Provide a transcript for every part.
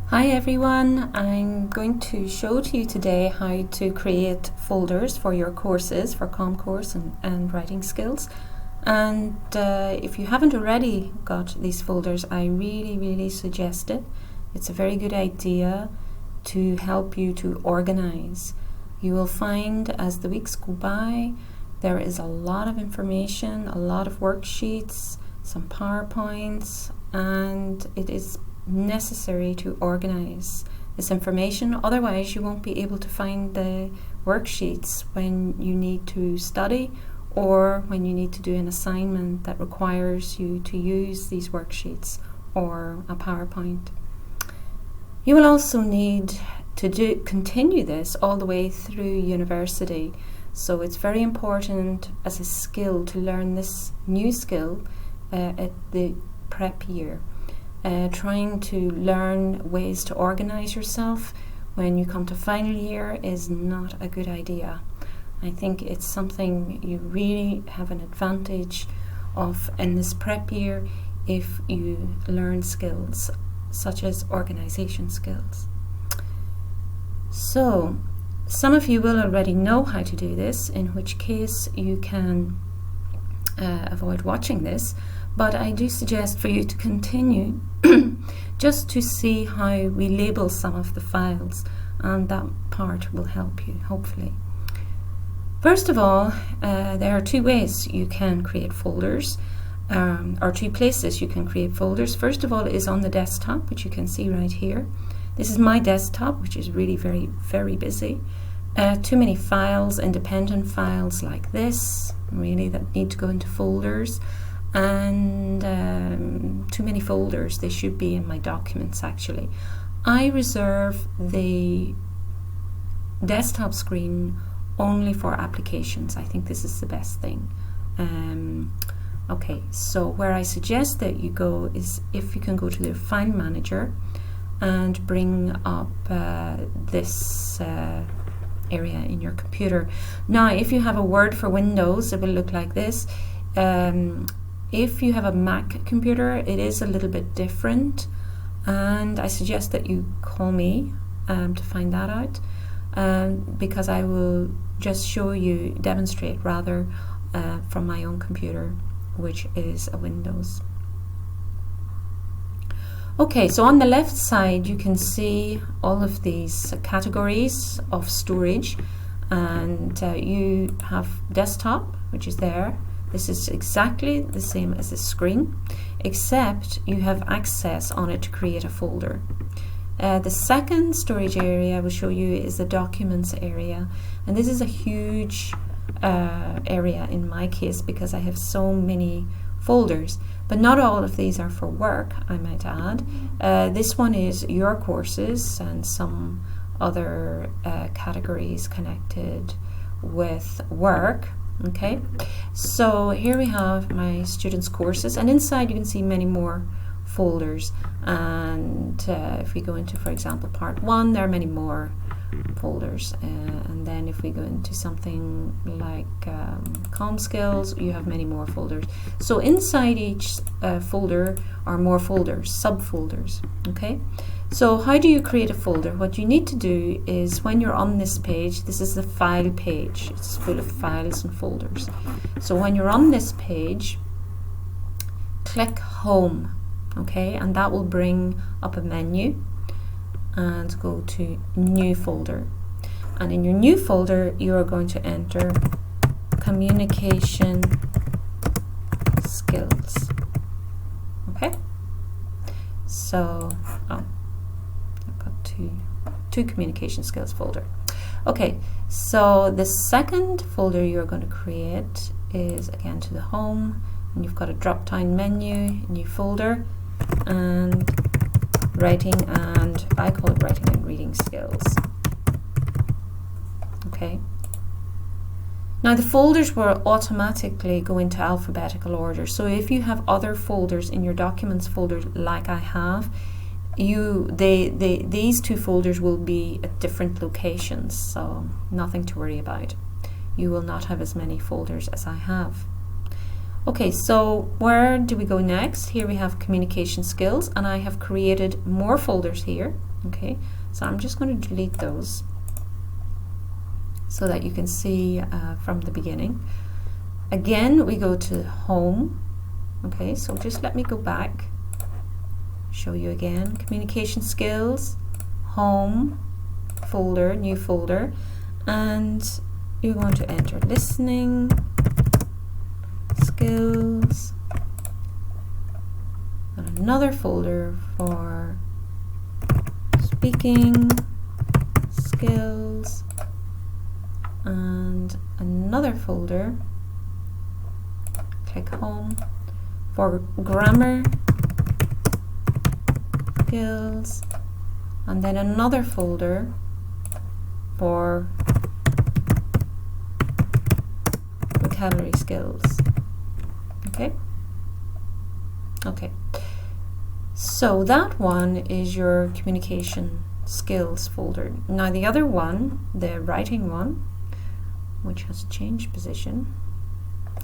Hi everyone, I'm going to show to you today how to create folders for your courses for ComCourse and writing skills. And if you haven't already got these folders, I really suggest it. It's a very good idea to help you to organize. You will find as the weeks go by, there is a lot of information, a lot of worksheets, some PowerPoints, and it is necessary to organize this information, otherwise you won't be able to find the worksheets when you need to study or when you need to do an assignment that requires you to use these worksheets or a PowerPoint. You will also need to continue this all the way through university, so it's very important as a skill to learn this new skill at the prep year. Trying to learn ways to organize yourself when you come to final year is not a good idea. I think it's something you really have an advantage of in this prep year if you learn skills such as organization skills. So some of you will already know how to do this, in which case you can avoid watching this, but I do suggest for you to continue just to see how we label some of the files, and that part will help you, hopefully. First of all, there are two ways you can create folders, or two places you can create folders. First of all is on the desktop, which you can see right here. This is my desktop, which is really very busy. Too many files, independent files like this, really, that need to go into folders, and too many folders. They should be in my documents actually. I reserve the desktop screen only for applications. I think this is the best thing. Okay, so where I suggest that you go is if you can go to the File Manager and bring up this area in your computer. Now if you have a Word for Windows, it will look like this. If you have a Mac computer, it is a little bit different, and I suggest that you call me to find that out, because I will just demonstrate rather from my own computer, which is a Windows. Okay, so on the left side you can see all of these categories of storage, and you have desktop, which is there. This is exactly the same as the screen, except you have access on it to create a folder. The second storage area I will show you is the documents area, and this is a huge area in my case because I have so many folders, but not all of these are for work, I might add. This one is your courses and some other categories connected with work. Okay, so here we have my students' courses, and inside you can see many more folders, and if we go into, for example, part 1, there are many more folders, and then if we go into something like ComSkills, you have many more folders. So inside each folder are more folders, subfolders. Okay, so how do you create a folder? What you need to do is, when you're on this page, this is the file page, it's full of files and folders. So when you're on this page, click Home, okay, and that will bring up a menu, and go to New Folder, and in your new folder you are going to enter Communication Skills. Okay, so I've got two Communication Skills folder. Okay, so the second folder you're going to create is again to the Home, and you've got a drop down menu, New Folder, and Writing, and I call it Writing and Reading Skills. Okay, now the folders will automatically go into alphabetical order, so if you have other folders in your documents folder like I have, these two folders will be at different locations, so nothing to worry about. You will not have as many folders as I have. Okay, so where do we go next? Here we have communication skills, and I have created more folders here. Okay, so I'm just going to delete those so that you can see from the beginning. Again, we go to home. Okay, so just let me go back, show you again. Communication skills, home, folder, new folder, and you're going to enter listening skills, and another folder for speaking skills, and another folder, click home, for grammar skills, and then another folder for vocabulary skills. Okay, so that one is your communication skills folder. Now the other one, the writing one, which has changed position,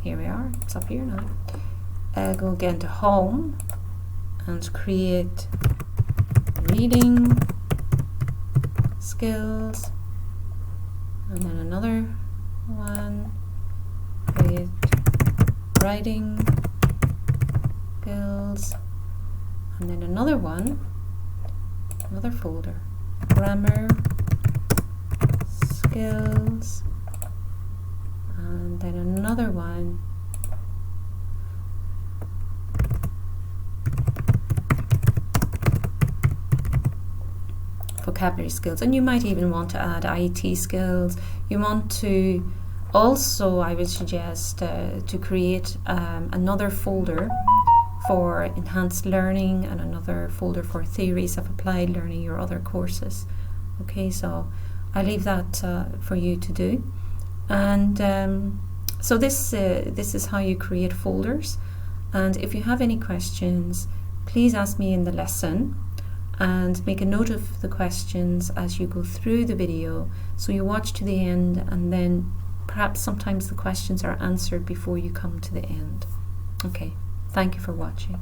here we are, it's up here now. Go again to home and create reading skills, and then another one, create writing skills, and then another one, another folder, grammar skills, and then another one, vocabulary skills. And you might even want to add IT skills. You want to also, I would suggest to create another folder for enhanced learning and another folder for theories of applied learning, your other courses. Okay, so I leave that for you to do. And so this is how you create folders. And if you have any questions, please ask me in the lesson, and make a note of the questions as you go through the video, so you watch to the end, and then perhaps sometimes the questions are answered before you come to the end. Okay, thank you for watching.